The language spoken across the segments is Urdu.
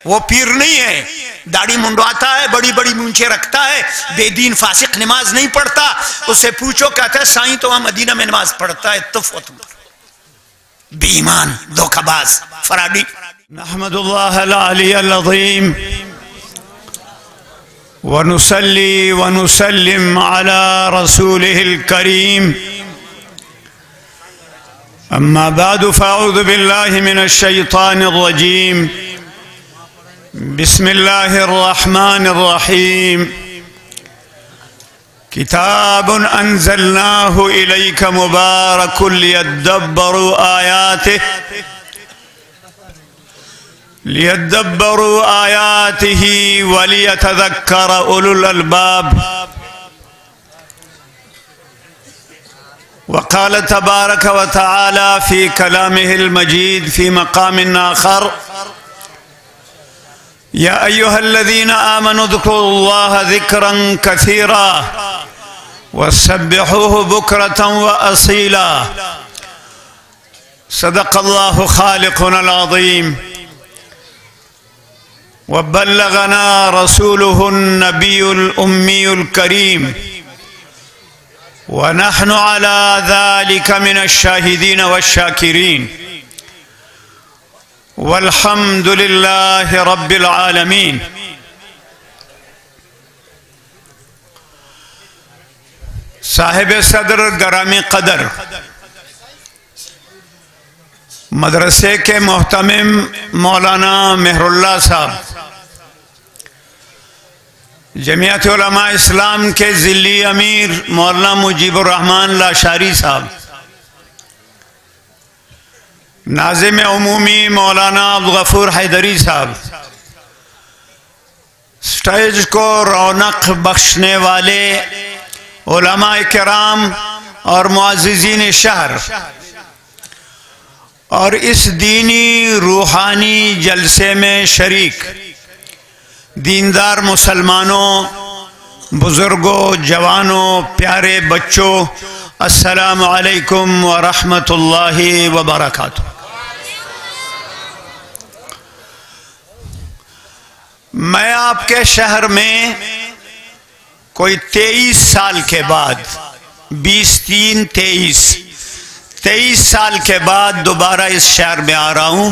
وہ پیر نہیں ہے، داڑھی منڈواتا ہے، بڑی بڑی مونچھیں رکھتا ہے، بے دین فاسق نماز نہیں پڑھتا. اس سے پوچھو، کہتا ہے سائیں تو وہاں مدینہ میں نماز پڑھتا ہے. بے ایمان، دھوکہ باز، فرادی. نحمد اللہ العلی العظیم ونصلی ونسلم على رسوله الكريم. اما بعد فاعوذ بالله من الشيطان الرجيم. بسم الله الرحمن الرحيم. كتاب أنزلناه إليك مبارك ليدبروا آياته وليتذكر أولو الألباب. وقال تبارك وتعالى في كلامه المجيد في مقام آخر: يا أيها الذين آمنوا اذكروا الله ذكرا كثيرا وسبحوه بكرة وأصيلا. صدق الله خالقنا العظيم. وبلغنا رسوله النبي الأمي الكريم، ونحن على ذلك من الشاهدين والشاكرين، والحمد لله رب العالمين. صاحب صدر گرامی قدر، مدرسے کے محتمم مولانا مہر اللہ صاحب، جمعیت علماء اسلام کے ذلی امیر مولانا مجیب الرحمن لاشاری صاحب، ناظم عمومی مولانا عبدالغفور حیدری صاحب، سٹیج کو رونق بخشنے والے علماء کرام اور معززین شہر، اور اس دینی روحانی جلسے میں شریک دیندار مسلمانوں، بزرگوں، جوانوں، پیارے بچوں، السلام علیکم ورحمۃ اللہ وبرکاتہ. میں آپ کے شہر میں کوئی 23 سال کے بعد، 23 سال کے بعد دوبارہ اس شہر میں آ رہا ہوں.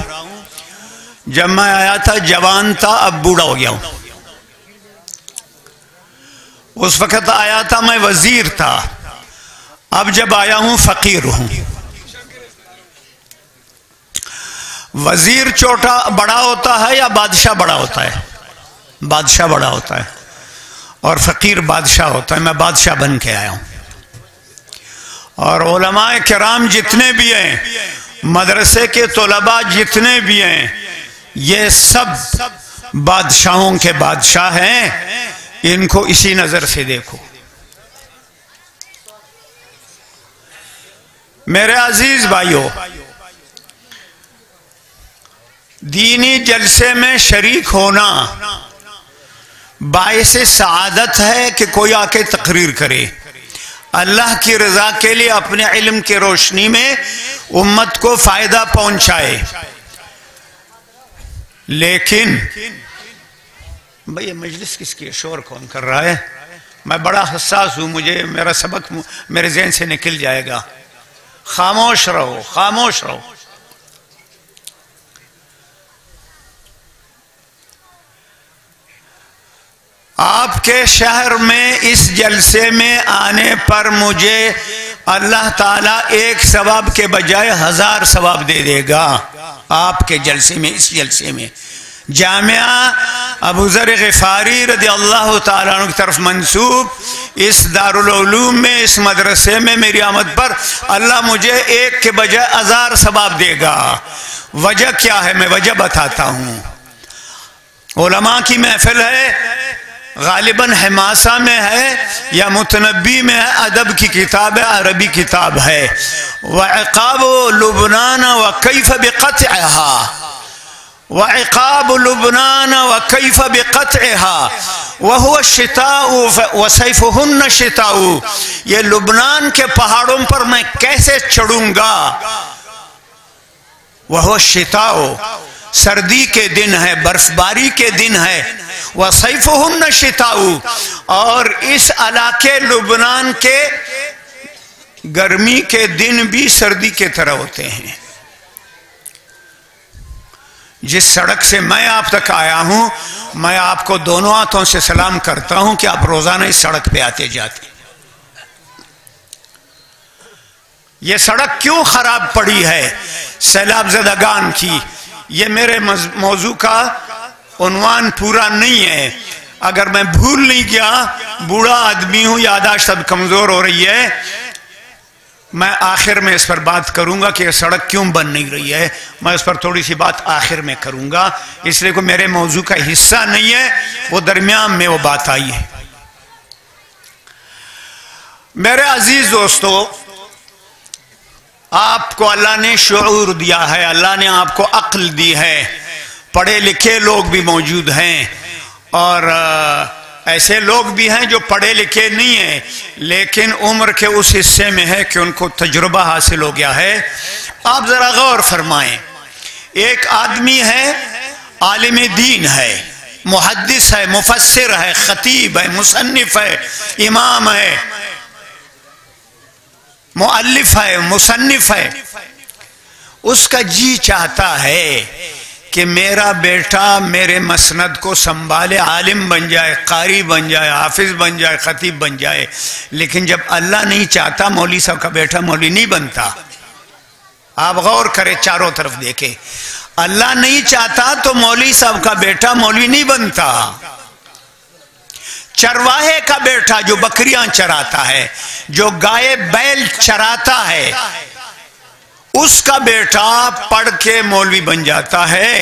جب میں آیا تھا جوان تھا، اب بوڑھا ہو گیا ہوں. اس وقت آیا تھا میں وزیر تھا، اب جب آیا ہوں فقیر ہوں. وزیر چھوٹا بڑا ہوتا ہے یا بادشاہ بڑا ہوتا ہے؟ بادشاہ بڑا ہوتا ہے، اور فقیر بادشاہ ہوتا ہے. میں بادشاہ بن کے آیا ہوں. اور علماء کرام جتنے بھی ہیں، مدرسے کے طلباء جتنے بھی ہیں، یہ سب بادشاہوں کے بادشاہ ہیں. ان کو اسی نظر سے دیکھو. میرے عزیز بھائیو، دینی جلسے میں شریک ہونا باعث سعادت ہے کہ کوئی آ کے تقریر کرے، اللہ کی رضا کے لیے اپنے علم کی روشنی میں امت کو فائدہ پہنچائے. لیکن بھئی یہ مجلس کس کی ہے؟ شور کون کر رہا ہے؟ میں بڑا حساس ہوں، مجھے میرا سبق میرے ذہن سے نکل جائے گا. خاموش رہو، خاموش رہو. آپ کے شہر میں اس جلسے میں آنے پر مجھے اللہ تعالیٰ 1 ثواب کے بجائے 1000 ثواب دے دے گا. آپ کے جلسے میں، اس جلسے میں جامعہ ابو ذر غفاری رضی اللہ تعالیٰ عنہ کی طرف منسوب اس دارالعلوم میں، اس مدرسے میں میری آمد پر اللہ مجھے 1 کے بجائے 1000 ثواب دے گا. وجہ کیا ہے؟ میں وجہ بتاتا ہوں. علماء کی محفل ہے، غالباً حماسہ میں ہے یا متنبی میں ہے، ادب کی کتاب ہے، عربی کتاب ہے. وعقاب لبنان وکیف بقطعها، وعقاب لبنان وکیف بقطعها وهو الشتاء وسیفهن الشتاء. یہ لبنان کے پہاڑوں پر میں کیسے چڑھوں گا؟ وهو الشتاء، سردی کے دن ہے، برف باری کے دن ہے، وَصَيْفُهُنَّ شِتَاءُ، اور اس علاقے لبنان کے گرمی کے دن بھی سردی کے طرح ہوتے ہیں۔ جس سڑک سے میں آپ تک آیا ہوں، میں آپ کو دونوں ہاتھوں سے سلام کرتا ہوں کہ آپ روزانہ اس سڑک پہ آتے جاتے۔ یہ سڑک کیوں خراب پڑی ہے؟ سیلاب زدگان کی۔ یہ میرے موضوع کا عنوان پورا نہیں ہے، اگر میں بھول نہیں گیا، بوڑھا آدمی ہوں، یادداشت اب کمزور ہو رہی ہے، میں آخر میں اس پر بات کروں گا کہ یہ سڑک کیوں بن نہیں رہی ہے، میں اس پر تھوڑی سی بات آخر میں کروں گا، اس لیے کہ میرے موضوع کا حصہ نہیں ہے، وہ درمیان میں وہ بات آئی ہے۔ میرے عزیز دوستو، آپ کو اللہ نے شعور دیا ہے، اللہ نے آپ کو عقل دی ہے، پڑھے لکھے لوگ بھی موجود ہیں، اور ایسے لوگ بھی ہیں جو پڑھے لکھے نہیں ہیں لیکن عمر کے اس حصے میں ہے کہ ان کو تجربہ حاصل ہو گیا ہے۔ آپ ذرا غور فرمائیں، ایک آدمی ہے، عالم دین ہے، محدث ہے، مفسر ہے، خطیب ہے، مصنف ہے، امام ہے، مؤلف ہے، مصنف ہے، اس کا جی چاہتا ہے کہ میرا بیٹا میرے مسند کو سنبھالے، عالم بن جائے، قاری بن جائے، حافظ بن جائے، خطیب بن جائے، لیکن جب اللہ نہیں چاہتا مولوی صاحب کا بیٹا مولوی نہیں بنتا۔ آپ غور کریں، چاروں طرف دیکھیں، اللہ نہیں چاہتا تو مولوی صاحب کا بیٹا مولوی نہیں بنتا۔ چرواہے کا بیٹا جو بکریاں چراتا ہے، جو گائے بیل چراتا ہے، اس کا بیٹا پڑھ کے مولوی بن جاتا ہے۔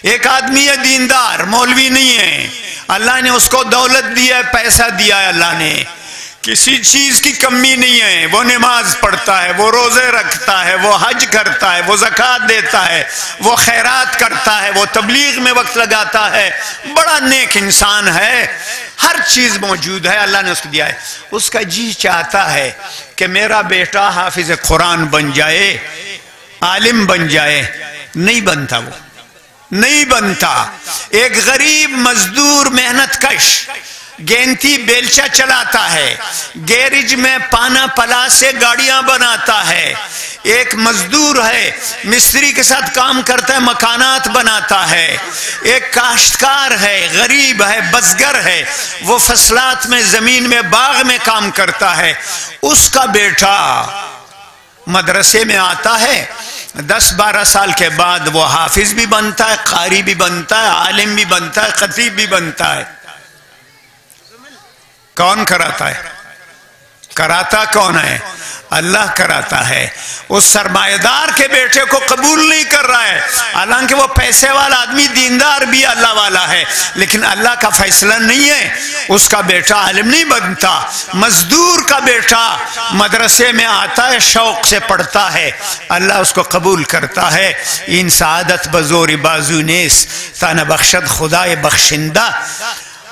ایک آدمی ہے دیندار، مولوی نہیں ہے، اللہ نے اس کو دولت دیا ہے، پیسہ دیا ہے، اللہ نے کسی چیز کی کمی نہیں ہے، وہ نماز پڑھتا ہے، وہ روزے رکھتا ہے، وہ حج کرتا ہے، وہ زکوٰۃ دیتا ہے، وہ خیرات کرتا ہے، وہ تبلیغ میں وقت لگاتا ہے، بڑا نیک انسان ہے، ہر چیز موجود ہے، اللہ نے اس کو دیا ہے۔ اس کا جی چاہتا ہے کہ میرا بیٹا حافظ قرآن بن جائے، عالم بن جائے، نہیں بنتا، وہ نہیں بنتا۔ ایک غریب مزدور محنت کش گینتی بیلچہ چلاتا ہے، گیرج میں پانا پلا سے گاڑیاں بناتا ہے، ایک مزدور ہے، مستری کے ساتھ کام کرتا ہے، مکانات بناتا ہے، ایک کاشتکار ہے، غریب ہے، بزگر ہے، وہ فصلات میں، زمین میں، باغ میں کام کرتا ہے، اس کا بیٹا مدرسے میں آتا ہے، 10-12 سال کے بعد وہ حافظ بھی بنتا ہے، قاری بھی بنتا ہے، عالم بھی بنتا ہے، خطیب بھی بنتا ہے۔ کون کراتا ہے؟ کراتا کون ہے؟ اللہ کراتا ہے۔ اس سرمایہ دار کے بیٹے کو قبول نہیں کر رہا ہے، حالانکہ وہ پیسے والا آدمی دیندار بھی اللہ والا ہے، لیکن اللہ کا فیصلہ نہیں ہے، اس کا بیٹا عالم نہیں بنتا۔ مزدور کا بیٹا مدرسے میں آتا ہے، شوق سے پڑھتا ہے، اللہ اس کو قبول کرتا ہے۔ ان سعادت بزور بازو نیس تن بخشد خدائے بخشندہ۔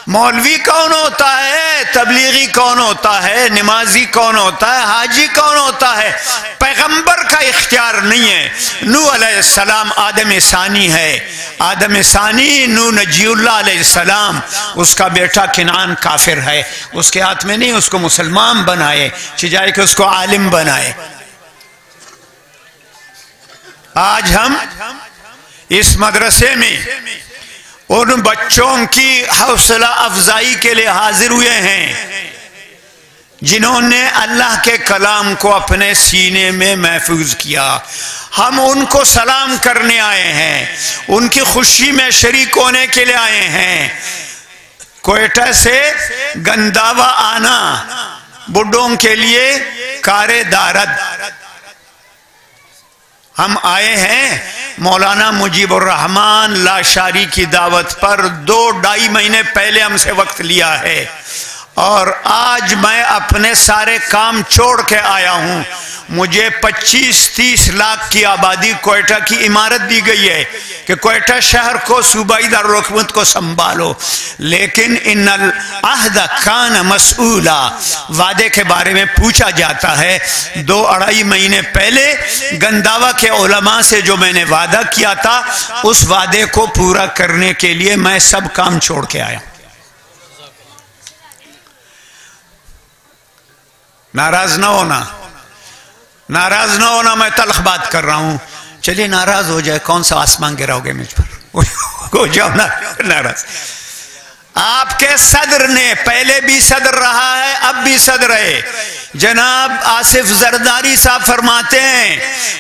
مولوی کون ہوتا ہے؟ تبلیغی کون ہوتا ہے؟ نمازی کون ہوتا ہے؟ حاجی کون ہوتا ہے؟ پیغمبر کا اختیار نہیں ہے۔ نوح علیہ السلام آدم ثانی ہے، آدم ثانی نوح نجی اللہ علیہ السلام، اس کا بیٹا کنعان کافر ہے، اس کے ہاتھ میں نہیں، اس کو مسلمان بنائے، چاہے کہ اس کو عالم بنائے۔ آج ہم اس مدرسے میں ان بچوں کی حوصلہ افزائی کے لیے حاضر ہوئے ہیں جنہوں نے اللہ کے کلام کو اپنے سینے میں محفوظ کیا۔ ہم ان کو سلام کرنے آئے ہیں، ان کی خوشی میں شریک ہونے کے لیے آئے ہیں۔ کوئٹہ سے گنداوا آنا بڈھوں کے لیے کار دارد، ہم آئے ہیں مولانا مجیب الرحمن لاشاری کی دعوت پر، 2-2.5 مہینے پہلے ہم سے وقت لیا ہے، اور آج میں اپنے سارے کام چھوڑ کے آیا ہوں مجھے 25-30 لاکھ کی آبادی کوئٹہ کی عمارت دی گئی ہے کہ کوئٹہ شہر کو صوبائی دارالحکومت کو سنبھالو، لیکن ان العہد کان مسئولا، وعدے کے بارے میں پوچھا جاتا ہے۔ 2-2.5 مہینے پہلے گنداوا کے علماء سے جو میں نے وعدہ کیا تھا، اس وعدے کو پورا کرنے کے لیے میں سب کام چھوڑ کے آیا۔ ناراض نہ ہونا، ناراض نہ ہونا، میں تلخ بات کر رہا ہوں، چلیے ناراض ہو جائے، کون سا آسمان گراؤ گے مجھ پر، ہو جاؤ ناراض۔ آپ کے صدر نے، پہلے بھی صدر رہا ہے اب بھی صدر ہے، جناب آصف زرداری صاحب فرماتے ہیں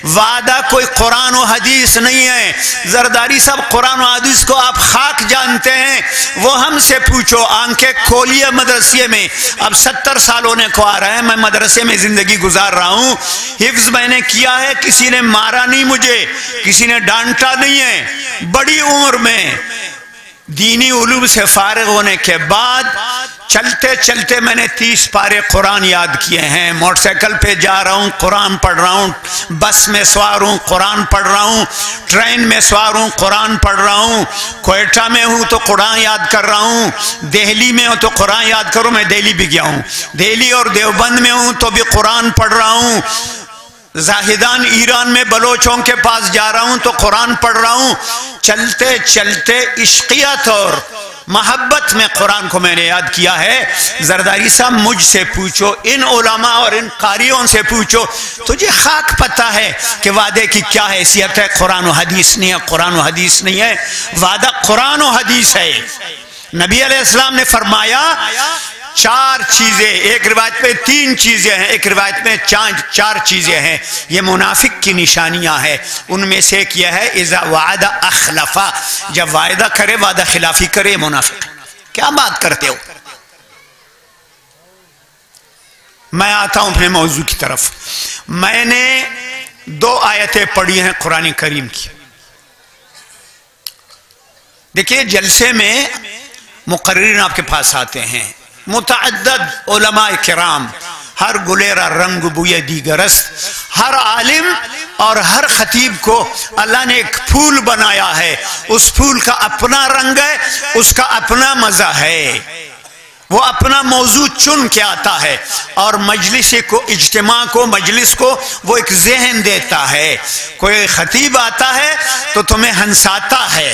وعدہ کوئی قرآن و حدیث نہیں ہے۔ زرداری صاحب قرآن و حدیث کو آپ خاک جانتے ہیں، وہ ہم سے پوچھو۔ آنکھیں کھولیے مدرسے میں، اب 70 سال ہونے کو آ رہا ہے، میں مدرسے میں زندگی گزار رہا ہوں، حفظ میں نے کیا ہے، کسی نے مارا نہیں مجھے، کسی نے ڈانٹا نہیں ہے۔ بڑی عمر میں دینی علوم سے فارغ ہونے کے بعد چلتے چلتے میں نے 30 پارے قرآن یاد کیے ہیں۔ موٹر سائیکل پہ جا رہا ہوں قرآن پڑھ رہا ہوں، بس میں سوار ہوں قرآن پڑھ رہا ہوں، ٹرین میں سوار ہوں قرآن پڑھ رہا ہوں، کوئٹہ میں ہوں تو قرآن یاد کر رہا ہوں، دہلی میں ہوں تو قرآن یاد کروں، میں دہلی بھی گیا ہوں، دہلی اور دیوبند میں ہوں تو بھی قرآن پڑھ رہا ہوں، زاہدان ایران میں بلوچوں کے پاس جا رہا ہوں تو قرآن پڑھ رہا ہوں۔ چلتے چلتے عشقیت اور محبت میں قرآن کو میں نے یاد کیا ہے۔ زرداری صاحب مجھ سے پوچھو، ان علماء اور ان قاریوں سے پوچھو، تجھے خاک پتہ ہے کہ وعدے کی کیا حیثیت ہے؟ قرآن و حدیث نہیں ہے، قرآن و حدیث نہیں ہے، وعدہ قرآن و حدیث ہے۔ نبی علیہ السلام نے فرمایا 4 چیزیں، ایک روایت پہ 3 چیزیں ہیں، ایک روایت میں 4 چیزیں ہیں، یہ منافق کی نشانیاں ہیں۔ ان میں سے ایک یہ ہے اذا وعد اخلفا، جب وعدہ کرے وعدہ خلافی کرے، منافق۔ کیا بات کرتے ہو؟ میں آتا ہوں اپنے موضوع کی طرف۔ میں نے 2 آیتیں پڑھی ہیں قرآن کریم کی۔ دیکھیے جلسے میں مقررین آپ کے پاس آتے ہیں، متعدد علماء کرام، ہر گلیرہ رنگ بوئے دیگرست، ہر عالم اور ہر خطیب کو اللہ نے ایک پھول بنایا ہے، اس پھول کا اپنا رنگ ہے، اس کا اپنا مزہ ہے، وہ اپنا موضوع چن کے آتا ہے، اور مجلس کو، اجتماع کو، مجلس کو وہ ایک ذہن دیتا ہے۔ کوئی خطیب آتا ہے تو تمہیں ہنساتا ہے،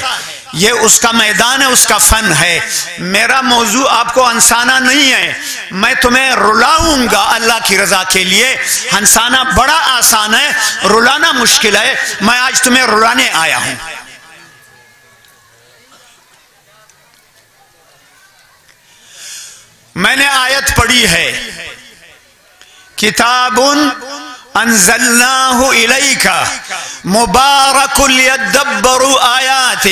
یہ اس کا میدان ہے، اس کا فن ہے۔ میرا موضوع آپ کو ہنسانا نہیں ہے، میں تمہیں رلاؤں گا اللہ کی رضا کے لیے۔ ہنسانا بڑا آسان ہے، رلانا مشکل ہے، میں آج تمہیں رلانے آیا ہوں۔ میں نے آیت پڑھی ہے کتاب انزلناہ الیک مبارک لیدبروا آیاتہ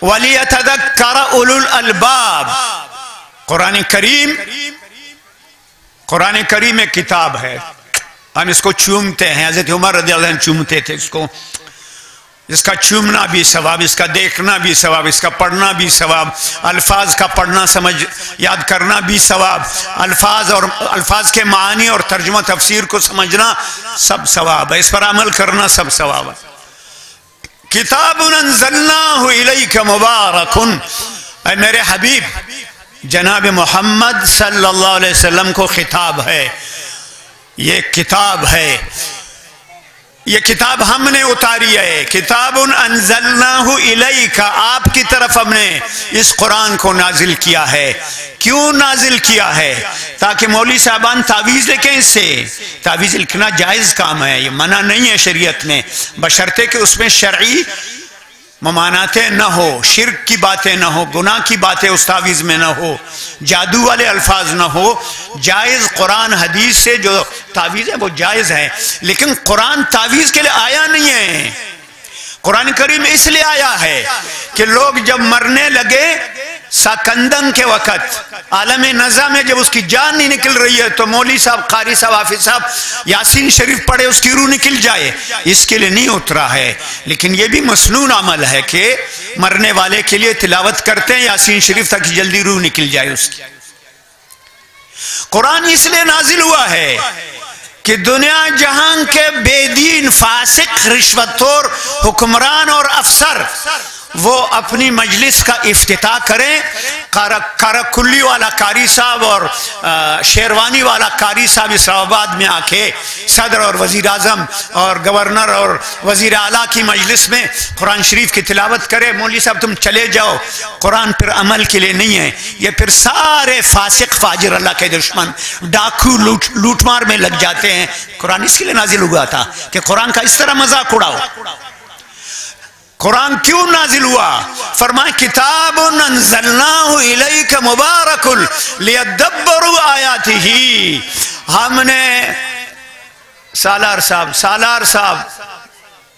ولیتذکر اولو الالباب۔ قرآن کریم ایک کتاب ہے، ہم اس کو چومتے ہیں، حضرت عمر رضی اللہ عنہ چومتے تھے اس کو، اس کا چومنا بھی ثواب، اس کا دیکھنا بھی ثواب، اس کا پڑھنا بھی ثواب، الفاظ کا پڑھنا سمجھ یاد کرنا بھی ثواب، الفاظ کے معنی اور ترجمہ تفسیر کو سمجھنا سب ثواب ہے، اس پر عمل کرنا سب ثواب ہے۔ کتاب انزلناہ الیک مبارک، اے میرے حبیب جناب محمد صلی اللہ علیہ وسلم کو خطاب ہے، یہ کتاب ہے، یہ کتاب ہم نے اتاری ہے۔ کتاب انزلناہ الیک، آپ کی طرف ہم نے اس قرآن کو نازل کیا ہے۔ کیوں نازل کیا ہے؟ تاکہ مولوی صاحبان تعویذ لکھیں، اس سے تعویذ لکھنا جائز کام ہے، یہ منع نہیں ہے شریعت میں، بشرطے کہ اس میں شرعی ممانعتیں نہ ہو، شرک کی باتیں نہ ہو، گناہ کی باتیں اس تعویذ میں نہ ہو، جادو والے الفاظ نہ ہو، جائز قرآن حدیث سے جو تعویذ ہے وہ جائز ہے، لیکن قرآن تعویذ کے لیے آیا نہیں ہے۔ قرآن کریم اس لیے آیا ہے کہ لوگ جب مرنے لگے ساکندن کے وقت، عالم نزا میں جب اس کی جان نہیں نکل رہی ہے تو مولوی صاحب، قاری صاحب، حافظ صاحب یاسین شریف پڑھے اس کی روح نکل جائے، اس کے لیے نہیں اترا ہے۔ لیکن یہ بھی مسنون عمل ہے کہ مرنے والے کے لیے تلاوت کرتے ہیں یاسین شریف تاکہ جلدی روح نکل جائے اس کی۔ قرآن اس لیے نازل ہوا ہے کہ دنیا جہاں کے بے دین فاسق رشوتخور حکمران اور افسر وہ اپنی مجلس کا افتتاح کریں، کارکلی والا قاری صاحب اور شیروانی والا قاری صاحب اسلام آباد میں آ کے صدر اور وزیر اعظم اور گورنر اور وزیر اعلیٰ کی مجلس میں قرآن شریف کی تلاوت کرے، مولوی صاحب تم چلے جاؤ، قرآن پھر عمل کے لیے نہیں ہے، یہ پھر سارے فاسق فاجر اللہ کے دشمن ڈاکو لوٹ مار میں لگ جاتے ہیں۔ قرآن اس کے لیے نازل ہوا تھا کہ قرآن کا اس طرح مذاق اڑاؤ۔ قرآن کیوں نازل ہوا؟ فرمائے کتاب انزلناہ الیک مبارک لیدبروا آیاتہ۔ ہم نے سالار صاحب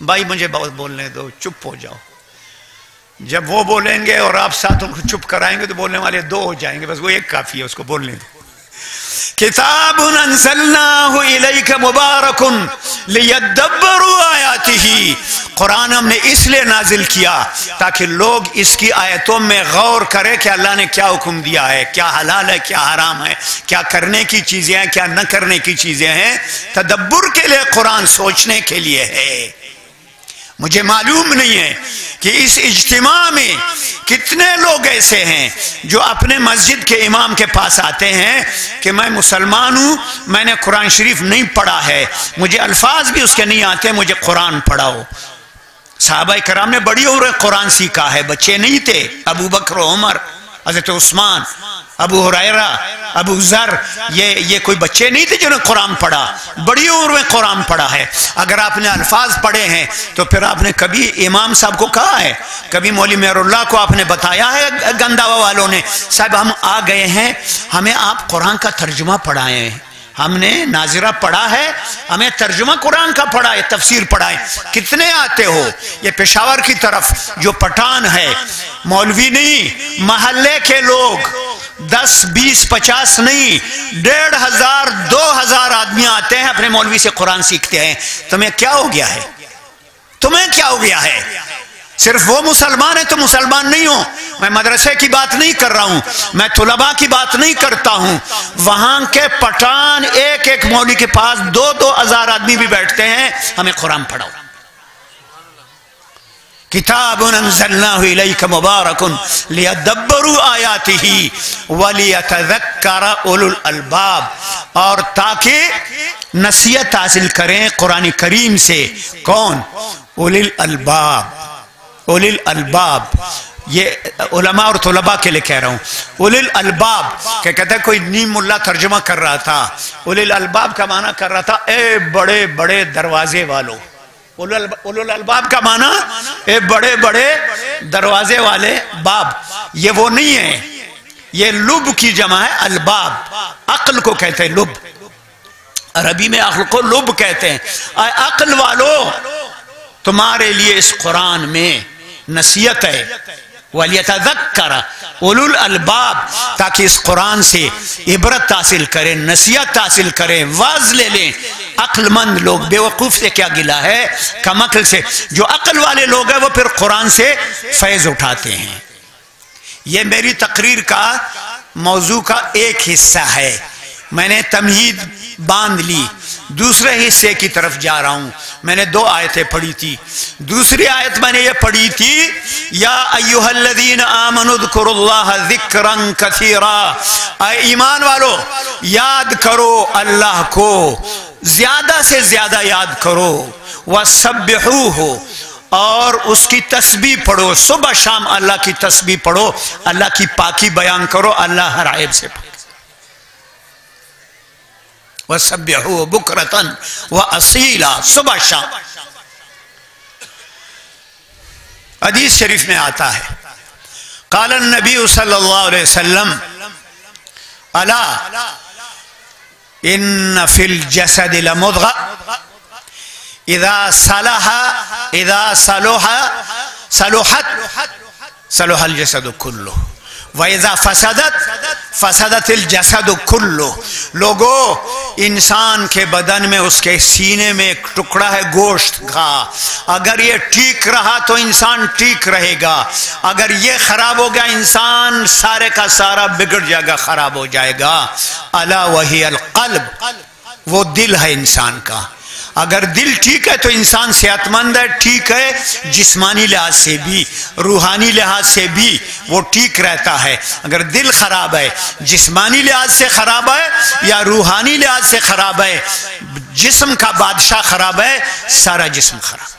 بھائی مجھے بہت بولنے دو، چپ ہو جاؤ، جب وہ بولیں گے اور آپ ساتھ ان کو چپ کرائیں گے تو بولنے والے دو ہو جائیں گے، بس وہ ایک کافی ہے، اس کو بولنے دو۔ کتاب انزلناہ الیک مبارک لیدبروا آیاتہ، قرآن ہم نے اس لیے نازل کیا تاکہ لوگ اس کی آیتوں میں غور کریں کہ اللہ نے کیا حکم دیا ہے، کیا حلال ہے، کیا حرام ہے، کیا کرنے کی چیزیں ہیں، کیا نہ کرنے کی چیزیں ہیں۔ تدبر کے لیے قرآن سوچنے کے لیے ہے۔ مجھے معلوم نہیں ہے کہ اس اجتماع میں کتنے لوگ ایسے ہیں جو اپنے مسجد کے امام کے پاس آتے ہیں کہ میں مسلمان ہوں، میں نے قرآن شریف نہیں پڑھا ہے، مجھے الفاظ بھی اس کے نہیں آتے، مجھے قرآن پڑھاؤ۔ صحابہ کرام نے بڑی عمر قرآن سیکھا ہے، بچے نہیں تھے۔ ابو بکر و عمر، حضرت عثمان، ابو ہریرہ، ابو ذر، یہ کوئی بچے نہیں تھے جنہوں نے قرآن پڑھا، بڑی عمر میں قرآن پڑھا ہے۔ اگر آپ نے الفاظ پڑھے ہیں تو پھر آپ نے کبھی امام صاحب کو کہا ہے، کبھی مولوی مہر اللہ کو آپ نے بتایا ہے گنداوا والوں نے صاحب ہم آ گئے ہیں، ہمیں آپ قرآن کا ترجمہ پڑھائیں، ہم نے ناظرہ پڑھا ہے، ہمیں ترجمہ قرآن کا پڑھا ہے، تفسیر پڑھا ہے۔ کتنے آتے ہو؟ یہ پشاور کی طرف جو پٹھان ہے، مولوی نہیں، محلے کے لوگ 10 20 50 نہیں، 1500 2000 آدمی آتے ہیں، اپنے مولوی سے قرآن سیکھتے ہیں۔ تمہیں کیا ہو گیا ہے؟ تمہیں کیا ہو گیا ہے؟ صرف وہ مسلمان ہے تو مسلمان نہیں ہو؟ میں مدرسے کی بات نہیں کر رہا ہوں، میں طلباء کی بات نہیں کرتا ہوں، وہاں کے پٹھان ایک ایک مولوی کے پاس 2 ہزار آدمی بھی بیٹھتے ہیں، ہمیں قرآن پڑھاؤ۔ کتاب انزلناہ الیک مبارک لیدبروا آیاتہ ولیتذکر اولو الالباب، اور تاکہ نصیحت حاصل کریں قرآن کریم سے کون؟ اولی الالباب۔ اولی الالباب یہ علماء اور طلباء کے لئے کہہ رہا ہوں۔ اولی الالباب کہ کہتا ہے کوئی نیم اللہ ترجمہ کر رہا تھا، اولی الالباب کا معنی کر رہا تھا اے بڑے بڑے دروازے والوں۔ اولو الالباب کا معنی اے بڑے بڑے دروازے والے باب، یہ وہ نہیں ہے، یہ لب کی جمع ہے، الباب عقل کو کہتے ہیں، لب عربی میں عقل کو لب کہتے ہیں۔ اے عقل والو تمہارے لیے اس قرآن میں نصیحت ہے، وَلْيَتَذَكَّرَ اولو الالباب، تاکہ اس قرآن سے عبرت حاصل کریں، نصیحت حاصل کریں، واز لے لیں۔ عقل مند لوگ، بے وقوف سے کیا گلہ ہے، کم عقل سے۔ جو عقل والے لوگ ہیں وہ پھر قرآن سے فیض اٹھاتے ہیں۔ یہ میری تقریر کا موضوع کا ایک حصہ ہے، میں نے تمہید باندھ لی، دوسرے حصے کی طرف جا رہا ہوں۔ میں نے 2 آیتیں پڑھی تھی، دوسری آیت میں نے یہ پڑھی تھی یا ایھا الذین آمنوا اذکروا اللہ ذکرا کثیرا، اے ایمان والو یاد کرو اللہ کو، زیادہ سے زیادہ یاد کرو، وسبحوہ، اور اس کی تسبیح پڑھو، صبح شام اللہ کی تسبیح پڑھو، اللہ کی پاکی بیان کرو، اللہ ہر عیب سے پاک۔ وَسَبِّحُوا بُكْرَةً وَأَصِيلًا، صبح شام۔ حدیث شریف میں آتا ہے قال النبی صلی اللہ علیہ وسلم الا ان فی الجسد لمضغة اذا صلح الجسد كله وَإِذَا فَسَدَتِ الْجَسَدُ كُلُّهُ۔ لوگو انسان کے بدن میں اس کے سینے میں ایک ٹکڑا ہے گوشت کا، اگر یہ ٹھیک رہا تو انسان ٹھیک رہے گا، اگر یہ خراب ہو گیا انسان سارے کا سارا بگڑ جائے گا، خراب ہو جائے گا۔ الا وہی القلب، وہ دل ہے انسان کا. اگر دل ٹھیک ہے تو انسان صحت مند ہے، ٹھیک ہے جسمانی لحاظ سے بھی، روحانی لحاظ سے بھی وہ ٹھیک رہتا ہے. اگر دل خراب ہے، جسمانی لحاظ سے خراب ہے یا روحانی لحاظ سے خراب ہے، جسم کا بادشاہ خراب ہے، سارا جسم خراب.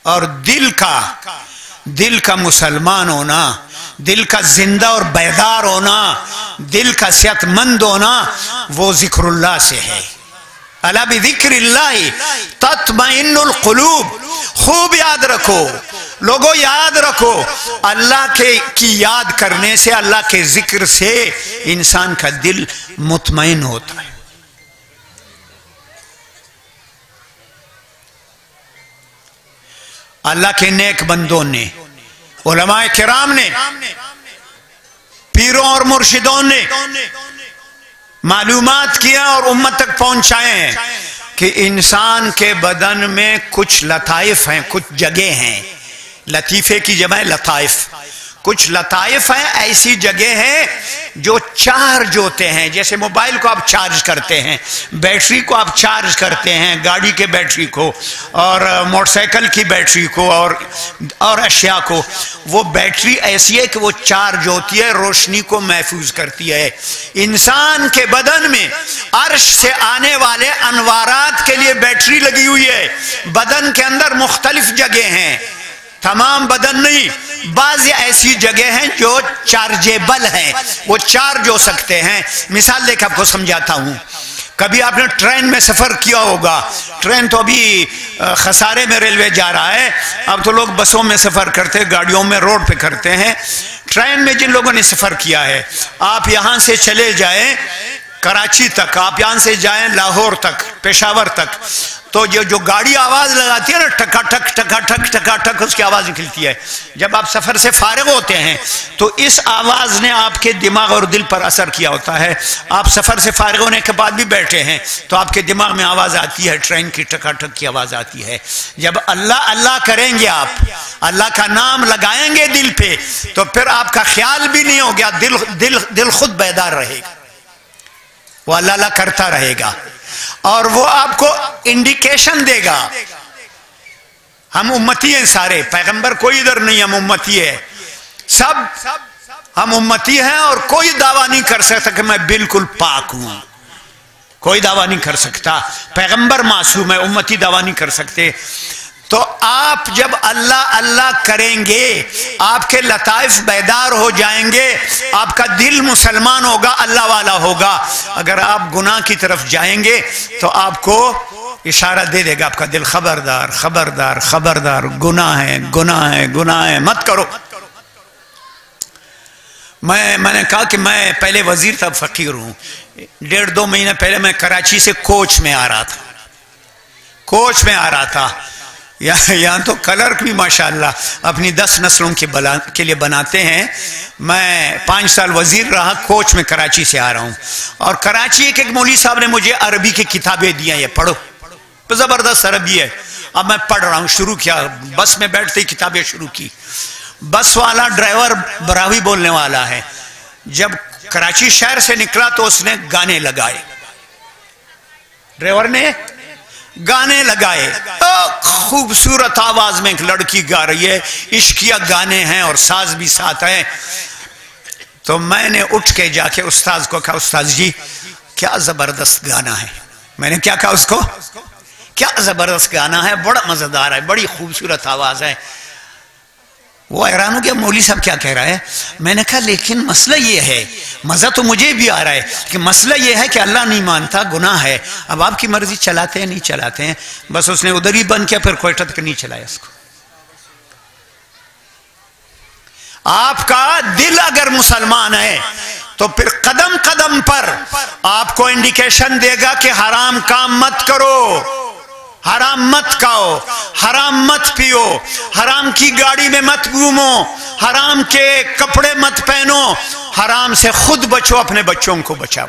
اور دل کا مسلمان ہونا، دل کا زندہ اور بیدار ہونا، دل کا صحت مند ہونا، وہ ذکر اللہ سے ہے. الا بذکر اللہ تطمئن القلوب. خوب یاد رکھو لوگوں، یاد رکھو اللہ کی یاد کرنے سے، اللہ کے ذکر سے انسان کا دل مطمئن ہوتا ہے. اللہ کے نیک بندوں نے، علماء کرام نے، پیروں اور مرشدوں نے معلومات کیا اور امت تک پہنچائے ہیں کہ انسان کے بدن میں کچھ لطائف ہیں، کچھ جگہ ہیں. لطیفے کی جمع لطائف. کچھ لطائف ہیں، ایسی جگہ ہیں جو چارج ہوتے ہیں. جیسے موبائل کو آپ چارج کرتے ہیں، بیٹری کو آپ چارج کرتے ہیں، گاڑی کے بیٹری کو اور موٹر سائیکل کی بیٹری کو اور اشیاء کو. وہ بیٹری ایسی ہے کہ وہ چارج ہوتی ہے، روشنی کو محفوظ کرتی ہے. انسان کے بدن میں عرش سے آنے والے انوارات کے لیے بیٹری لگی ہوئی ہے. بدن کے اندر مختلف جگہ ہیں، تمام بدن نہیں، بعض ایسی جگہ ہیں جو چارجیبل ہیں، وہ چارج ہو سکتے ہیں. مثال دے کے آپ کو سمجھاتا ہوں. کبھی آپ نے ٹرین میں سفر کیا ہوگا. ٹرین تو ابھی خسارے میں ریلوے جا رہا ہے، اب تو لوگ بسوں میں سفر کرتے، گاڑیوں میں، روڈ پہ کرتے ہیں. ٹرین میں جن لوگوں نے سفر کیا ہے، آپ یہاں سے چلے جائیں کراچی تک، آپ یہاں سے جائیں لاہور تک، پشاور تک، تو جو گاڑی آواز لگاتی ہے نا، ٹکا ٹک ٹکا ٹک ٹکا ٹک، اس کی آواز نکلتی ہے. جب آپ سفر سے فارغ ہوتے ہیں تو اس آواز نے آپ کے دماغ اور دل پر اثر کیا ہوتا ہے. آپ سفر سے فارغ ہونے کے بعد بھی بیٹھے ہیں تو آپ کے دماغ میں آواز آتی ہے، ٹرین کی ٹکا ٹک کی آواز آتی ہے. جب اللہ اللہ کریں گے، آپ اللہ کا نام لگائیں گے دل پہ، تو پھر آپ کا خیال بھی نہیں ہو گیا، دل خود بیدار رہے گا، وہ اللہ اللہ کرتا رہے گا اور وہ آپ کو انڈیکیشن دے گا. ہم امتی ہیں سارے، پیغمبر کوئی ادھر نہیں، ہم امتی ہیں سب، ہم امتی ہیں اور کوئی دعویٰ نہیں کر سکتا کہ میں بالکل پاک ہوں. کوئی دعویٰ نہیں کر سکتا. پیغمبر معصوم ہے، امتی دعویٰ نہیں کر سکتے. تو آپ جب اللہ اللہ کریں گے، آپ کے لطائف بیدار ہو جائیں گے، آپ کا دل مسلمان ہوگا، اللہ والا ہوگا. اگر آپ گناہ کی طرف جائیں گے تو آپ کو اشارہ دے دے گا آپ کا دل، خبردار خبردار خبردار، گناہ ہے گناہ ہے گناہ ہے، مت کرو. میں نے کہا کہ میں پہلے وزیر تھا، فقیر ہوں. 1.5-2 مہینے پہلے میں کراچی سے کوچ میں آ رہا تھا. یہاں تو کلرک بھی ماشاءاللہ اپنی 10 نسلوں کے لیے بناتے ہیں. میں 5 سال وزیر رہا، کوچ میں کراچی سے آ رہا ہوں. اور کراچی ایک مولوی صاحب نے مجھے عربی کی کتابیں دی ہیں، یہ پڑھو، زبردست عربی ہے. اب میں پڑھ رہا ہوں، شروع کیا، بس میں بیٹھتے ہی کتابیں شروع کی. بس والا ڈرائیور براوی بولنے والا ہے. جب کراچی شہر سے نکلا تو اس نے گانے لگائے، ڈرائیور نے گانے لگائے. خوبصورت آواز میں ایک لڑکی گا رہی ہے، عشقیہ گانے ہیں اور ساز بھی ساتھ ہیں. تو میں نے اٹھ کے جا کے استاذ کو کہا، استاد جی کیا زبردست گانا ہے. میں نے کیا کہا اس کو، کیا زبردست گانا ہے، بڑا مزیدار ہے، بڑی خوبصورت آواز ہے. وہ حیران ہو گیا، مولوی صاحب کیا کہہ رہا ہے. میں نے کہا لیکن مسئلہ یہ ہے، مزہ تو مجھے بھی آ رہا ہے کہ مسئلہ یہ ہے کہ اللہ نہیں مانتا، گناہ ہے. اب آپ کی مرضی، چلاتے ہیں نہیں چلاتے ہیں. بس اس نے ادھر ہی بند کیا، پھر کوئٹہ تک نہیں چلایا اس کو. آپ کا دل اگر مسلمان ہے تو پھر قدم قدم پر آپ کو انڈیکیشن دے گا کہ حرام کام مت کرو، حرام مت کھاؤ، حرام مت پیو، حرام کی گاڑی میں مت گھومو، حرام کے کپڑے مت پہنو، حرام سے خود بچو، اپنے بچوں کو بچاؤ.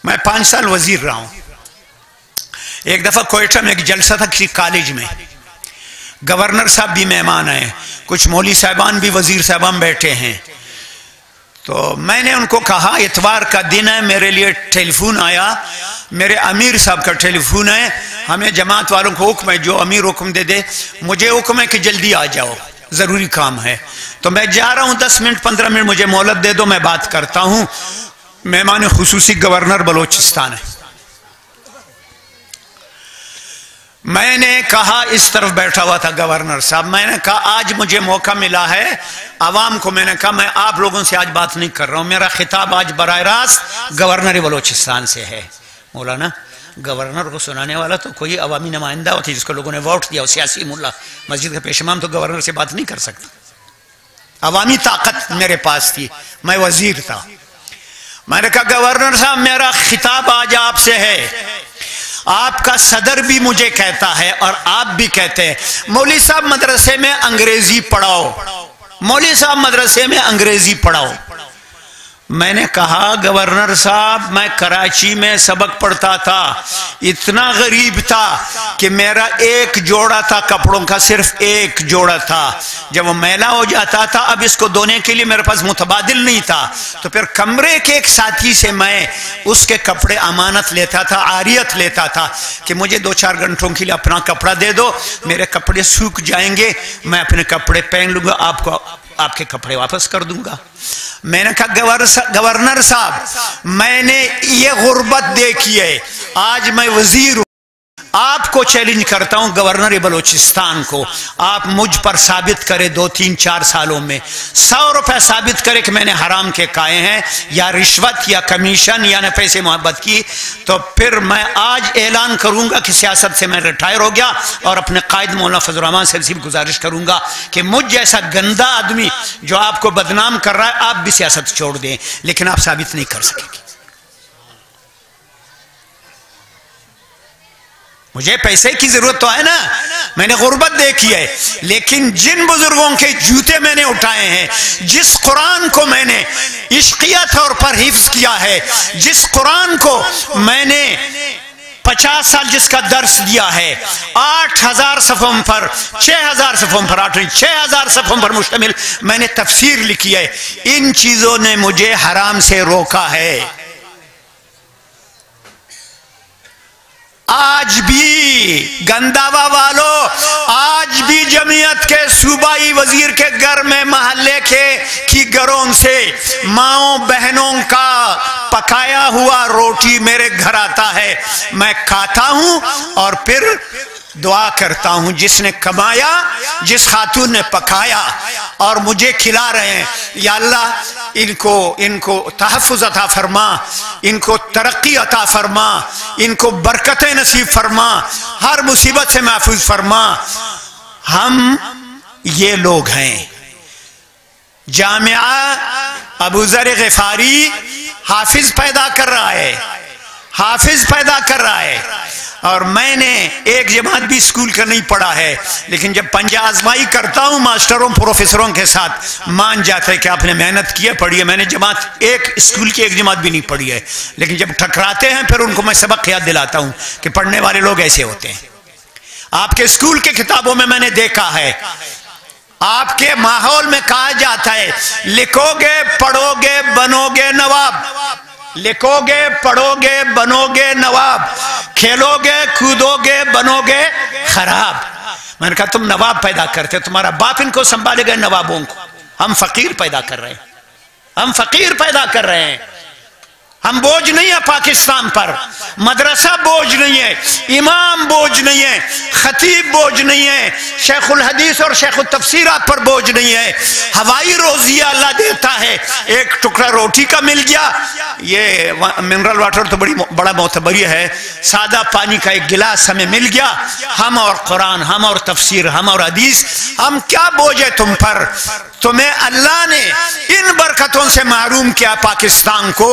میں 5 سال وزیر رہا ہوں. ایک دفعہ کوئٹہ میں ایک جلسہ تھا کسی کالج میں، گورنر صاحب بھی مہمان آئے. کچھ مولوی صاحبان بھی وزیر صاحبان بیٹھے ہیں. تو میں نے ان کو کہا اتوار کا دن ہے, میرے لیے ٹیلی فون آیا, میرے امیر صاحب کا ٹیلی فون ہے, ہمیں جماعت والوں کو حکم ہے, جو امیر حکم دے دے, مجھے حکم ہے کہ جلدی آ جاؤ, ضروری کام ہے. تو میں جا رہا ہوں, 10 منٹ 15 منٹ مجھے مہلت دے دو, میں بات کرتا ہوں. مہمان خصوصی گورنر بلوچستان ہے. میں نے کہا, اس طرف بیٹھا ہوا تھا گورنر صاحب, میں نے کہا آج مجھے موقع ملا ہے عوام کو, میں نے کہا میں آپ لوگوں سے آج بات نہیں کر رہا ہوں, میرا خطاب آج براہ راست گورنر بلوچستان سے ہے. مولانا, گورنر کو سنانے والا تو کوئی عوامی نمائندہ ہوتی جس کو لوگوں نے ووٹ دیا, سیاسی ملا مسجد کا پیش امام, تو گورنر سے بات نہیں کر سکتا. عوامی طاقت میرے پاس تھی, میں وزیر تھا. میں نے کہا گورنر صاحب میرا خطاب آج آپ سے ہے, آپ کا صدر بھی مجھے کہتا ہے اور آپ بھی کہتے ہیں مولوی صاحب مدرسے میں انگریزی پڑھاؤ, مولوی صاحب مدرسے میں انگریزی پڑھاؤ. میں نے کہا گورنر صاحب میں کراچی میں سبق پڑھتا تھا, اتنا غریب تھا کہ میرا ایک جوڑا تھا کپڑوں کا, صرف ایک جوڑا تھا, جب وہ میلا ہو جاتا تھا اب اس کو دھونے کے لیے میرے پاس متبادل نہیں تھا, تو پھر کمرے کے ایک ساتھی سے میں اس کے کپڑے امانت لیتا تھا, عاریت لیتا تھا کہ مجھے 2-4 گھنٹوں کے لیے اپنا کپڑا دے دو, میرے کپڑے سوکھ جائیں گے, میں اپنے کپڑے پہن لوں گا, آپ کو آپ کے کپڑے واپس کر دوں گا. میں نے کہا گورنر صاحب میں نے یہ غربت دیکھی ہے, آج میں وزیر ہوں, آپ کو چیلنج کرتا ہوں گورنر بلوچستان کو, آپ مجھ پر ثابت کرے 2-3-4 سالوں میں 100 روپے ثابت کرے کہ میں نے حرام کے کھائے ہیں, یا رشوت یا کمیشن یا نہ پیسے محبت کی, تو پھر میں آج اعلان کروں گا کہ سیاست سے میں ریٹائر ہو گیا, اور اپنے قائد مولانا فضل الرحمان سے گزارش کروں گا کہ مجھ جیسا گندا آدمی جو آپ کو بدنام کر رہا ہے, آپ بھی سیاست چھوڑ دیں, لیکن آپ ثابت نہیں کر سکیں گے. مجھے پیسے کی ضرورت تو ہے نا, میں نے غربت دیکھی ہے, لیکن جن بزرگوں کے جوتے میں نے اٹھائے ہیں, جس قرآن کو میں نے عشقیہ طور پر حفظ کیا ہے, جس قرآن کو میں نے 50 سال جس کا درس دیا ہے, 8000 صفحوں پر 6000 صفحوں پر 6000 صفحوں پر مشتمل میں نے تفسیر لکھی ہے, ان چیزوں نے مجھے حرام سے روکا ہے. آج بھی گنداوا والو, آج بھی جمعیت کے صوبائی وزیر کے گھر میں محلے کی گھروں سے ماؤں بہنوں کا پکایا ہوا روٹی میرے گھر آتا ہے, میں کھاتا ہوں اور پھر دعا کرتا ہوں جس نے کمایا, جس خاتون نے پکایا اور مجھے کھلا رہے ہیں, یا اللہ ان کو تحفظ عطا فرما, ان کو ترقی عطا فرما, ان کو برکتیں نصیب فرما, ہر مصیبت سے محفوظ فرما. ہم یہ لوگ ہیں. جامعہ ابو ذر غفاری حافظ پیدا کر رہا ہے, حافظ پیدا کر رہا ہے, اور میں نے ایک جماعت بھی اسکول کا نہیں پڑھا ہے, لیکن جب پنجہ آزمائی کرتا ہوں ماسٹروں پروفیسروں کے ساتھ مان جاتا ہے کہ آپ نے محنت کی ہے, پڑھی ہے. میں نے جماعت ایک اسکول کی ایک جماعت بھی نہیں پڑھی ہے, لیکن جب ٹکراتے ہیں پھر ان کو میں سبق یاد دلاتا ہوں کہ پڑھنے والے لوگ ایسے ہوتے ہیں. آپ کے اسکول کے کتابوں میں نے دیکھا ہے, آپ کے ماحول میں کہا جاتا ہے لکھو گے پڑھو گے بنو گے نواب, لکھو گے پڑھو گے بنو گے نواب, کھیلو گے کودو گے بنو گے خراب. میں نے کہا تم نواب پیدا کرتے, تمہارا باپ ان کو سنبھالے گئے نوابوں کو, ہم فقیر پیدا کر رہے ہیں, ہم فقیر پیدا کر رہے ہیں. ہم بوجھ نہیں ہے پاکستان پر, مدرسہ بوجھ نہیں ہے, امام بوجھ نہیں ہے, خطیب بوجھ نہیں ہے, شیخ الحدیث اور شیخ التفسیر آپ پر بوجھ نہیں ہے. ہوائی روزیہ اللہ دیتا ہے, ایک ٹکڑا روٹی کا مل گیا, یہ منرل واٹر تو بڑا معتبری ہے, سادہ پانی کا ایک گلاس ہمیں مل گیا. ہم اور قرآن, ہم اور تفسیر, ہم اور حدیث, ہم کیا بوجھ ہے تم پر؟ تمہیں اللہ نے ان برکتوں سے محروم کیا پاکستان کو.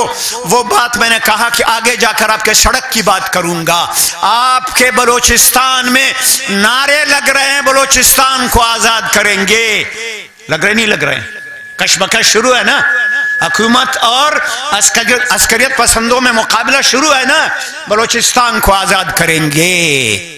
وہ بات میں نے کہا کہ آگے جا کر آپ کے سڑک کی بات کروں گا. آپ کے بلوچستان میں نعرے لگ رہے ہیں بلوچستان کو آزاد کریں گے, لگ رہے نہیں لگ رہے, کشمکش شروع ہے نا, حکومت اور عسکریت پسندوں میں مقابلہ شروع ہے نا, بلوچستان کو آزاد کریں گے.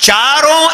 4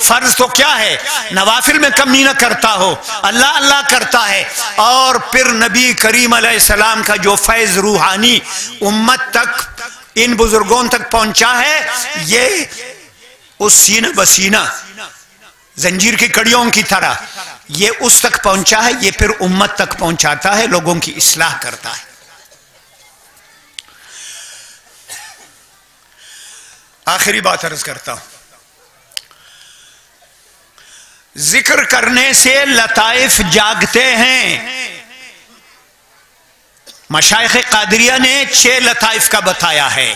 فرض تو کیا ہے، نوافل میں کمی نہ کرتا ہو، اللہ اللہ کرتا ہے، اور پھر نبی کریم علیہ السلام کا جو فیض روحانی امت تک، ان بزرگوں تک پہنچا ہے، یہ اس سینہ بسینہ زنجیر کی کڑیوں کی طرح یہ اس تک پہنچا ہے، یہ پھر امت تک پہنچاتا ہے، لوگوں کی اصلاح کرتا ہے۔ آخری بات عرض کرتا ہوں، ذکر کرنے سے لطائف جاگتے ہیں۔ مشائخ قادریہ نے 6 لطائف کا بتایا ہے،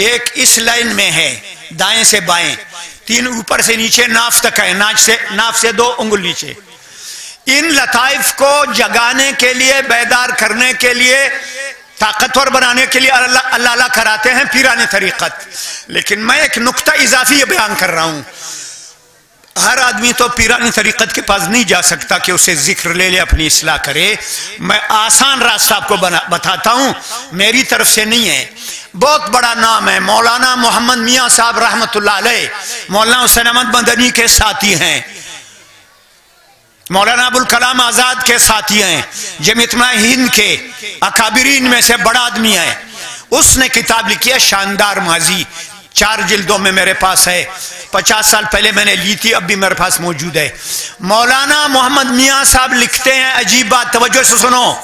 ایک اس لائن میں ہے دائیں سے بائیں، 3 اوپر سے نیچے ناف تک ہے، ناف سے 2 انگل نیچے۔ ان لطائف کو جگانے کے لیے، بیدار کرنے کے لیے، طاقتور بنانے کے لیے اللہ اللہ کراتے ہیں پیران طریقت۔ لیکن میں ایک نقطہ اضافی بیان کر رہا ہوں، ہر آدمی تو پیرانی طریقت کے پاس نہیں جا سکتا کہ اسے ذکر لے لے اپنی اصلاح کرے۔ میں آسان راستہ آپ کو بتاتا ہوں، میری طرف سے نہیں ہے، بہت بڑا نام ہے، مولانا محمد میاں صاحب رحمت اللہ علیہ، مولانا حسین احمد مدنی کے ساتھی ہیں، مولانا ابوالکلام آزاد کے ساتھی ہیں، جمعیت علماء ہند کے اکابرین میں سے بڑا آدمی ہے۔ اس نے کتاب لکھی ہے شاندار ماضی، 4 جلدوں میں میرے پاس ہے، 50 سال پہلے میں نے لی تھی، اب بھی میرے پاس موجود ہے۔ مولانا محمد میاں صاحب لکھتے ہیں، عجیب بات، توجہ سے سنو،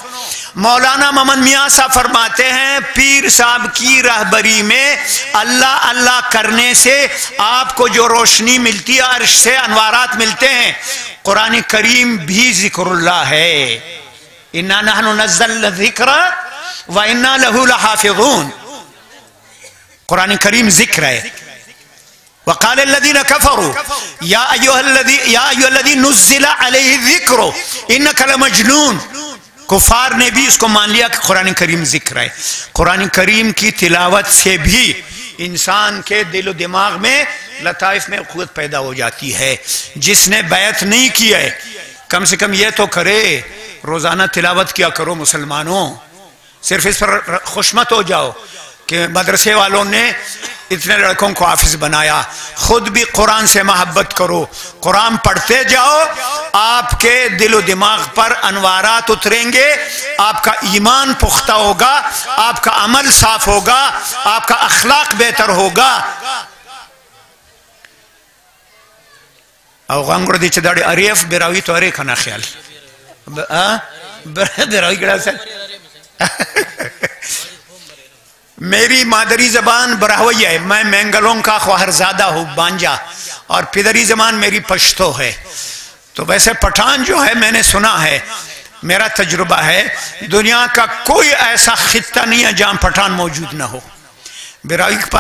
مولانا محمد میاں صاحب فرماتے ہیں پیر صاحب کی رہبری میں اللہ اللہ کرنے سے آپ کو جو روشنی ملتی ہے، عرش سے انوارات ملتے ہیں۔ قرآن کریم بھی ذکر اللہ ہے، اِنَّا نَحْنُ نَزَّلْنَا الذِّكْرَ وَإِنَّا لَهُ لَحَافِظُونَ، قرآن کریم ذکر ہے۔ وقال الذين كفروا يا ايها الذي نزل عليه الذكر انك لمجنون، کفار نے بھی اس کو مان لیا کہ قرآن کریم ذکر ہے۔ قرآن کریم کی تلاوت سے بھی انسان کے دل و دماغ میں لطائف میں قوت پیدا ہو جاتی ہے۔ جس نے بیعت نہیں کی ہے کم سے کم یہ تو کرے، روزانہ تلاوت کیا کرو مسلمانوں، صرف اس پر خوش مت ہو جاؤ کہ مدرسے والوں نے اتنے لڑکوں کو حافظ بنایا، خود بھی قرآن سے محبت کرو، قرآن پڑھتے جاؤ، آپ کے دل و دماغ پر انوارات اتریں گے، آپ کا ایمان پختہ ہوگا، آپ کا عمل صاف ہوگا، آپ کا اخلاق بہتر ہوگا۔ او غانگڑ دی چداڑی عریف براوی تو عریف کنا خیال براوی گڑا سے میری مادری زبان براہوئی ہے، میں مینگلوں کا خواہر زادہ ہوں، بانجا، اور پدری زبان میری پشتو ہے۔ تو ویسے پٹھان جو ہے میں نے سنا ہے، میرا تجربہ ہے، دنیا کا کوئی ایسا خطہ نہیں ہے جہاں پٹھان موجود نہ ہو۔ براویک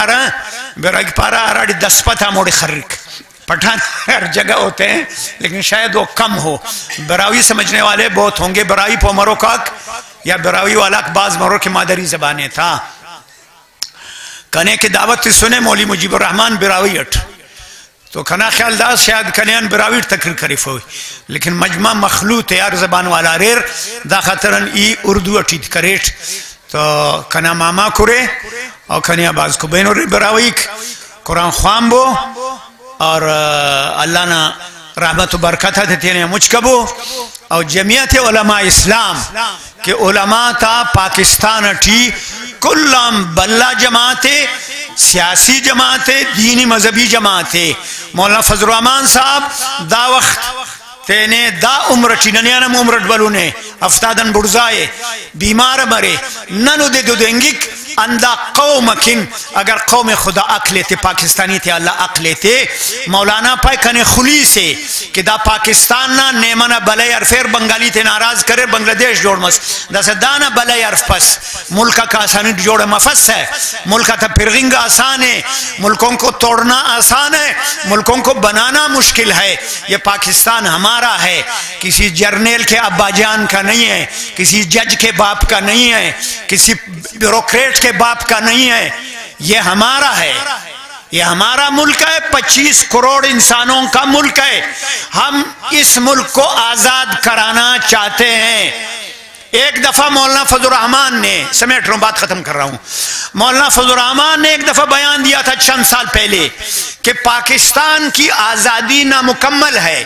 پارا اراڑی دسپتہ موڑی خرک، پٹھان ہر جگہ ہوتے ہیں لیکن شاید وہ کم ہو، براوی سمجھنے والے بہت ہوں گے۔ براوی پو مروکاک یا براوی والا بعض مرو کی مادری زبانیں تھا۔ کنے کی دعوت سنے مولی مجیب الرحمن براویٹ، تو کنا خیال دا شاید کنیان براویٹ تقریر کریف ہوئی، لیکن مجمع مخلوط یار زبان والا ریر دا خطرن ای اردو اٹھید کریٹ، تو کنا ماما کرے اور کنیا باز کو بینو ری براویک قرآن خوان بو، اور اللہ نا رحمت و برکت ہے تینے مجھکبو، اور جمعیت علماء اسلام کہ علماء تا پاکستان اٹھی کلام بلہ جماعتیں، سیاسی جماعتیں، دینی مذہبی جماعتیں۔ مولانا فضل الرحمان صاحب دا وقت تینے دا عمر چیننیانم عمرت بلونے افتادن برزائے بیمار مرے ننو دے دو دنگک اندہ قوم کن، اگر قوم خدا عقل لیتے پاکستانی تھے اللہ عقل لیتے، مولانا پائے کنے خلی سے کہ دا پاکستان نا نیمانا بلائی عرفیر بنگالی تے ناراض کرے بنگلہ دیش جوڑ مس، دا سے دانا بلائی عرف پس ملکہ کا آسانی جوڑ مفس ہے، ملکہ تا پرغنگ آسان ہے، ملکوں کو توڑنا آسان ہے، ملکوں کو بنانا مشکل ہے۔ یہ پاکستان ہمارا ہے، کسی جرنیل کے ابا جان کا نہیں ہے، کسی جج کے باپ کا نہیں ہے، کسی بیوروکریٹ کے باپ کا نہیں ہے، یہ ہمارا ہے، یہ ہمارا ملک ہے، 25 کروڑ انسانوں کا ملک ہے۔ ہم اس ملک کو آزاد کرانا چاہتے ہیں، ایک دفعہ مولانا فضل الرحمان نے، سمیٹ رہا ہوں بات ختم کر رہا ہوں، مولانا فضل الرحمان نے ایک دفعہ بیان دیا تھا چند سال پہلے کہ پاکستان کی آزادی نامکمل ہے،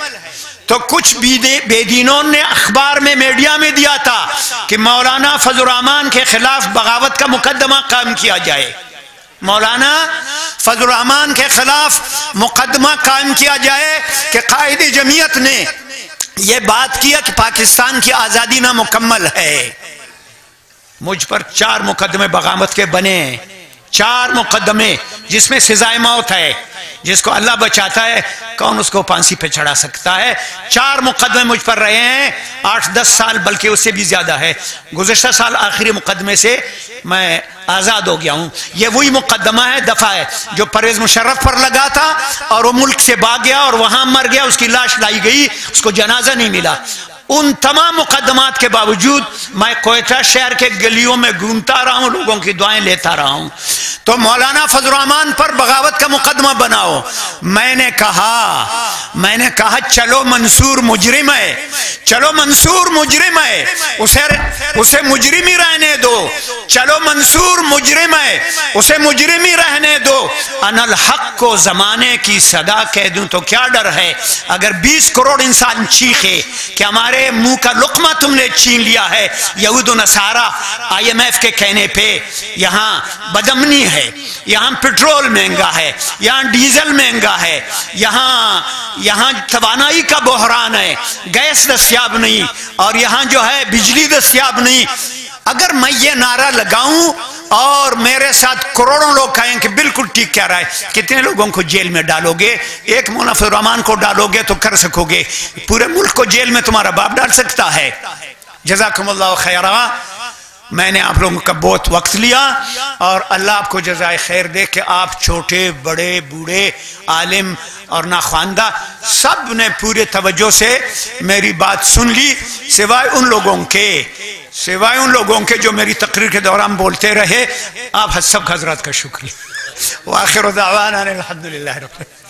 تو کچھ بے دینوں نے اخبار میں میڈیا میں دیا تھا کہ مولانا فضل الرحمان کے خلاف بغاوت کا مقدمہ قائم کیا جائے، مولانا فضل الرحمان کے خلاف مقدمہ قائم کیا جائے کہ قائد جمعیت نے یہ بات کیا کہ پاکستان کی آزادی نامکمل ہے۔ مجھ پر 4 مقدمے بغاوت کے بنے، 4 مقدمے جس میں سزائے موت ہے، جس کو اللہ بچاتا ہے کون اس کو پھانسی پہ چڑھا سکتا ہے۔ 4 مقدمے مجھ پر رہے ہیں، 8-10 سال بلکہ اس سے بھی زیادہ ہے۔ گزشتہ سال آخری مقدمے سے میں آزاد ہو گیا ہوں۔ یہ وہی مقدمہ ہے، دفعہ ہے جو پرویز مشرف پر لگا تھا اور وہ ملک سے بھاگ گیا اور وہاں مر گیا، اس کی لاش لائی گئی، اس کو جنازہ نہیں ملا۔ ان تمام مقدمات کے باوجود میں کوئٹہ شہر کے گلیوں میں گھومتا رہا ہوں، لوگوں کی دعائیں لیتا رہا ہوں۔ تو مولانا فضل الرحمان پر بغاوت کا مقدمہ بناؤ۔ میں نے کہا چلو منصور مجرم ہے، چلو منصور مجرم ہے، اسے مجرم ہی رہنے دو، چلو منصور مجرم ہے، اسے مجرم ہی رہنے دو۔ ان الحق کو زمانے کی صدا کہہ دوں تو کیا ڈر ہے؟ اگر 20 کروڑ انسان چیخے کہ ہمارے منہ کا لقمہ تم نے چھین لیا ہے، یہود و نصارہ IMF کے کہنے پہ یہاں بدامنی ہے، یہاں پٹرول مہنگا ہے، یہاں ڈیزل مہنگا ہے، یہاں توانائی کا بحران ہے، گیس دستیاب نہیں، اور یہاں جو ہے بجلی دستیاب نہیں۔ اگر میں یہ نعرہ لگاؤں اور میرے ساتھ کروڑوں لوگ کہیں کہ بالکل ٹھیک کہہ رہا ہے، کتنے لوگوں کو جیل میں ڈالو گے؟ ایک مولانا فضل الرحمان کو ڈالو گے تو کر سکو گے، پورے ملک کو جیل میں تمہارا باپ ڈال سکتا ہے۔ جزاکم اللہ خیرہ۔ میں نے آپ لوگوں کا بہت وقت لیا اور اللہ آپ کو جزائے خیر دے کہ آپ چھوٹے بڑے بوڑھے عالم اور ناخواندہ سب نے پورے توجہ سے میری بات سن لی، سوائے ان لوگوں کے جو میری تقریر کے دوران بولتے رہے۔ آپ سب حضرات کا شکریہ۔ وآخر دعوانا الحمدللہ رب العالمین۔